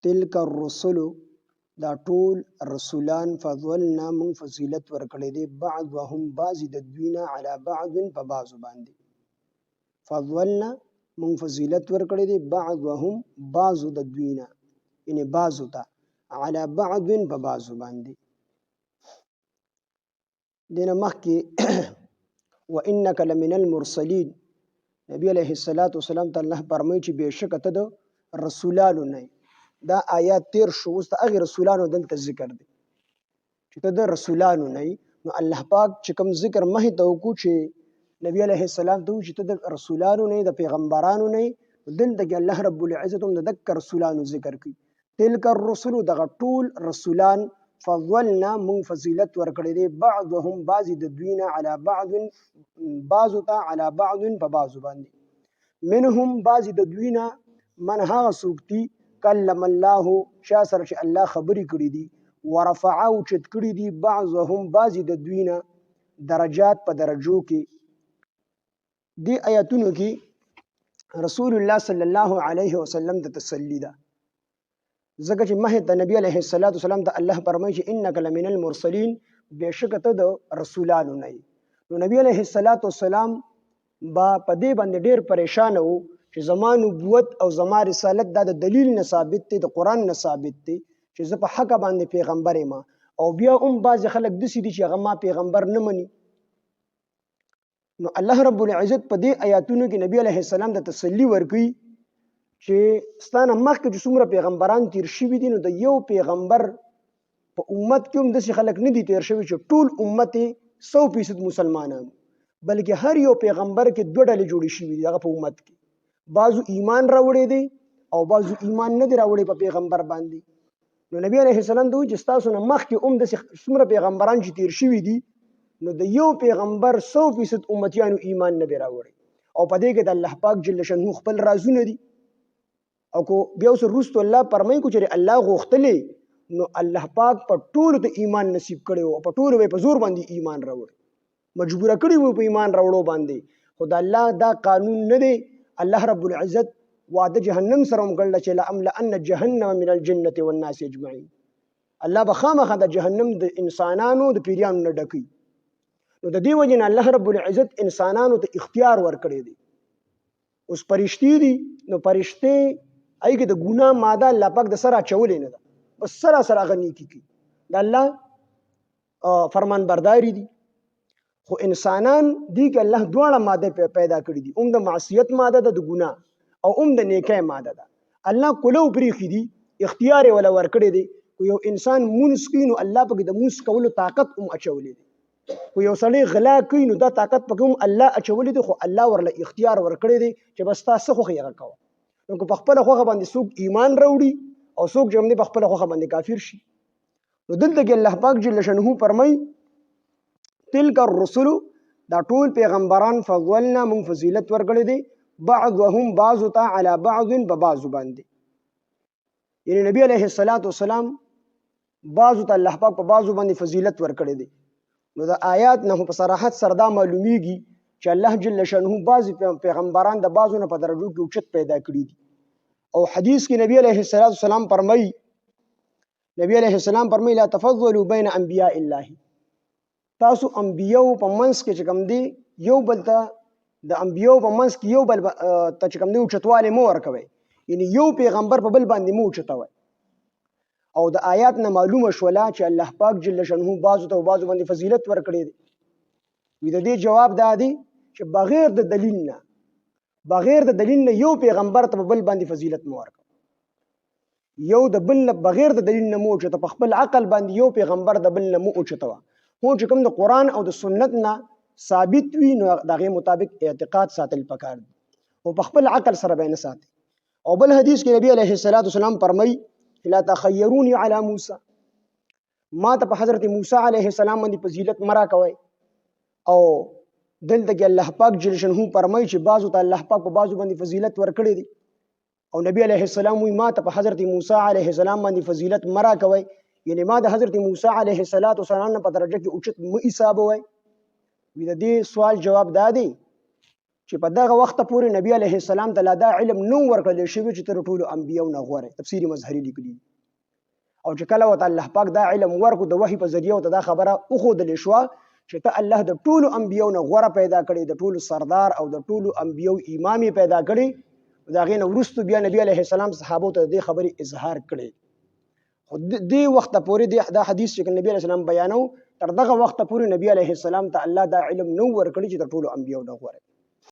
تلک الرسل دا ټول رسولان فضلنا من فضیلت ورکړی دی بعضهم بعضی د دوینا علی بعض په بعض باندې فضلنا من فضیلت ورکړی دی بعضهم بعض د دوینا یعنی بعض ته علی بعض په بعض باندې دینه مخکې وانک لمن المرسلین نبی علیہ الصلوۃ والسلام ته الله فرمایي چې بهشکه ته د رسولانو نه دا آیات تیر شو اوس د هغې رسولانو دلته ذکر دی چې ته د رسولانو نه نو الله پاک چې کوم ذکر مخې ته وکړو چې نبی علیه السلام ته ووایي چې ته د رسولانو نه د پیغمبرانو نه دلته کې الله رب العزت هم د دک رسولانو ذکر کوي تلک الرسل دغه ټول رسولان فضلنا من فضیلت ورکړی دی بعضهم بعضی د دوی نه علی بعض بعضو ته علی بعض په بعضو باندې منهم بعضی د دوی نه من هغه څوک دي کلم الله چا سره چې الله خبرې کړي دي ورفع اوچت کړي دي بعضهم بعضی د دوی نه درجات په درجو کې دی آیاتونو کې رسول الله صلی الله علیه وسلم ته تسلی ده ځکه چې مخې ته نبی علیه الصلاۃ والسلام ته الله فرمایي چې انک لمن المرسلین بېشکه ته د رسولانو نه نو نبی علیه الصلاۃ والسلام با په دې باندې ډېر پریشانه و چې زما نبوت او زما رسالت دا د دلیل نه ثابت دی د قرآن نه ثابت دی چې زه په حقه باندې پیغمبر یم او بیا هم بعضې خلک داسې دي چې هغه ما پیغمبر نه مني نو الله رب العزت په دې آیاتونو کې نبی علیه السلام ته تسلی ورکوي چې ستانه مخکې چې څومره پیغمبران تیر شوي دي نو د یو پیغمبر په امت کې هم داسې خلک نه دي تیر شوي چې ټول امت 100% مسلمانان بلکې هر یو پیغمبر کې دوه ډلې جوړې شوي دي هغه په امت کې بعضو ایمان راوړی دی او بعضو ایمان نه دی راوړی په پیغمبر باندې نو نبی علیه السلام ته وایي چې ستاسو نه مخکې هم داسې څومره پیغمبران چې تیر شوي دي نو د یو پیغمبر 100% امتیانو ایمان نه دی راوړی او په دې کې د الله پاک جل شانه خپل رازونه دي او کو بیا اوس وروسته الله فرمایي کو چې الله غوښتلی نو الله پاک په ټولو ته ایمان نصیب کړی او په ټولو به په زور باندې ایمان راوړي مجبوره کړي وو په ایمان راوړو باندې خو د الله دا قانون نه دی الله رب العزت وعده جهنم سره هم کړل چې لأملأن جهنم من الجنة والناس اجمعین الله به خامخا د جهنم د انسانانو د پیریانو نه ډکوي نو د دې وجې نه الله رب العزت انسانانو ته اختیار ورکړی دی اوس فرشتې دي نو فرشتې هغې کې د ګناه ماده الله پاک د سره اچولې نه ده بس سراسر هغه نیکي کوي د الله فرمان برداري دي خو انسانان دي کې الله دواړه ماده پیدا کړي دي هم د معصیت ماده ده د ګناه او هم د نیکۍ ماده ده الله کولو پرېښي دي اختیار یې وله ورکړی دی خو یو انسان مونځ کوي نو الله پکې د مونځ کولو طاقت هم اچولی دی خو یو سړی غلا کوي نو دا طاقت پکې هم الله اچولی دی خو الله ورله اختیار ورکړی دی چې بس تا څه خوښ یې هغه کوه نو که په خپله خوښه باندې څوک ایمان راوړي او څوک چې هم دی په خپله خوښه باندې کافر شي نو دلته کې الله پاک جل شانه فرمایي تلک الرسل دا ټول پیغمبران فضلنا من فضیلت ورکړی دی بعضهم بعضو ته علی بعض په بعضو باندې یعنی نبی علیه الصلاۃ والسلام بعضو ته الله پاک په بعضو باندې فضیلت ورکړی دی نو د آیات نه په صراحت سره دا معلومیږي چې الله جل شانه بعض پیغمبران د بعضو نه په درجو کې اوچت پیدا کړي دي او حدیث کې نبی علیه الصلاۃ والسلام فرمایي لا تفضلوا بین انبیاء الله تاسو انبیاء په منځ کې چې کوم دی یو بل ته د انبیاء په منځ کې یو بل ته چې کوم دی اوچتوالی مه ورکوئ یعنی یو پیغمبر په بل باندې مه اوچتوئ او د آیات نه معلومه شوله چې الله پاک جل شانه بعضو ته بعضو باندې فضیلت ورکړی دی وی د دې جواب دا دی چې بغیر د دلیل نه یو پیغمبر ته په بل باندې فضیلت مه ورکوئ یو د بل بغیر د دلیل نه مه اوچته په خپل عقل باندې یو پیغمبر د بل نه مه اوچتوه خو چې کوم د قرآن او د سنت نه ثابت وي نو د هغې مطابق اعتقاد ساتل پکار دي او په خپل عقل سره به یې نه ساتي او بل حدیث کې نبی علیه الصلاۃ والسلام فرمایي لا تخیروني علی موسی ما ته په حضرت موسی علیه السلام باندې فضیلت مه راکوئ او دلته کې الله پاک جل شانه فرمایي چې بعضو ته الله پاک په بعضو باندې فضیلت ورکړی دی او نبی علیه السلام وایي ما ته په حضرت موسی علیه السلام باندې فضیلت مه راکوئ یعنی ما د حضرت موسی علیه السلام په درجه کې اوچت مه حسابوئ وی د دې سوال جواب دا دی چې په دغه وخت پورې نبی علیه السلام ته لا دا علم نو ورکړل شوی چې تر ټولو انبیاو نه غوره. تفسیر مظهری لیکلی او چې کله وته الله پاک دا علم ورکو د وحی په ذریعہ ته دا خبره وښودل شو چې ته الله د ټولو انبیاو نه غوره پیدا کړي، د ټولو سردار او د ټولو انبیاو امام پیدا کړي. دا غینه ورستو بیا نبی علیه السلام صحابو ته دې خبرې اظهار کړي. خو دې وخت پورې دا حدیث چې نبی علیه السلام بیانو تر دغه وخت پورې نبی علیه السلام ته الله دا علم نو ورکړي چې د ټولو انبیاو نه غوره.